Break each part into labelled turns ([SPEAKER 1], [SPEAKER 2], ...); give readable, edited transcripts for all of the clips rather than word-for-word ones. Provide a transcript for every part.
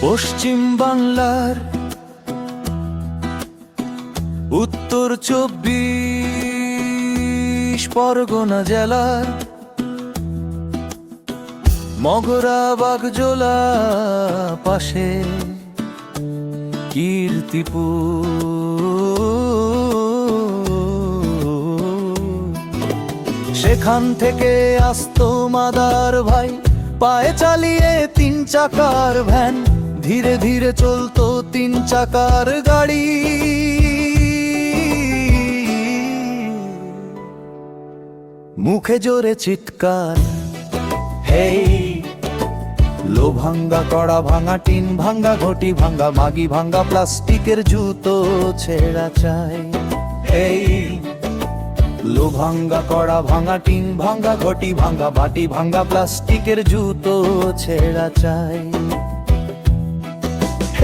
[SPEAKER 1] পশ্চিম বাংলার উত্তর 24 পরগনা জেলার মগরা বাগজোলা পাশে কীর্তিপুর, সেখান থেকে আসতো মাদার ভাই পায়ে চালিয়ে 3 চাকার ভ্যান, ধীরে ধীরে চলতো 3 চাকার গাড়ি। মুখে জোরে চিৎকার, হেই লো ভাঙ্গা, কড়া ভাঙা, টিন ভাঙ্গা, ঘটি ভাঙ্গা, মাগি ভাঙ্গা, প্লাস্টিকের জুতো ছেঁড়া চাই। হেই লো ভাঙ্গা, কড়া ভাঙা, টিন ভাঙ্গা, ঘটি ভাঙ্গা, বাটি ভাঙ্গা, প্লাস্টিকের জুতো ছেঁড়া চাই।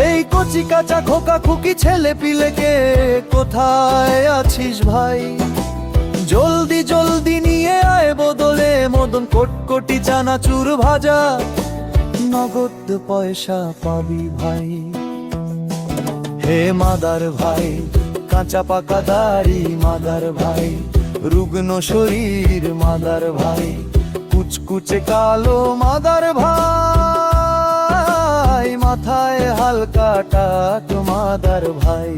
[SPEAKER 1] এই কচি কাঁচা খোকা খুকি ছেলে পিলেকে কোথায় আছিস ভাই? জলদি জলদি নিয়ে আয় বদলে মদন কোটকটি চানাচুর ভাজা, নগদ পয়সা পাবি ভাই। হে মাদার ভাই, কাঁচা পাকা দাড়ি মাদার ভাই, রুগ্ন শরীর মাদার ভাই, কুচকুচে কালো মাদার ভাই, মাথায় হালকা টাক মাদার ভাই।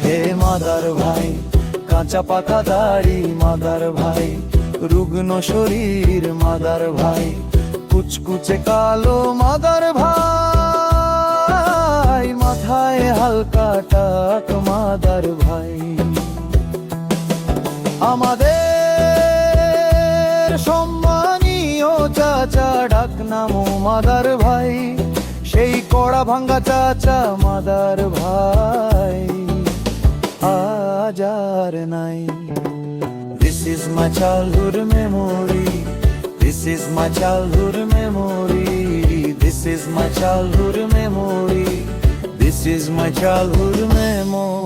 [SPEAKER 1] হে মাদার ভাই, কাঁচা পাকা দাড়ি মাদার ভাই, রুগ্ন শরীর মাদার ভাই, কুচকুচে কালো মাদার ভাই, মাথায় হালকা টাক মাদার ভাই। আমাদের সম্মানীয় চাচা ডাক নামো মাদার ভাই, সেই কড়া ভাঙ্গা চাচা মাদার ভাই আজ আর নাই। This is my childhood memory, this is my childhood memory, this is my childhood memory, this is my childhood memory.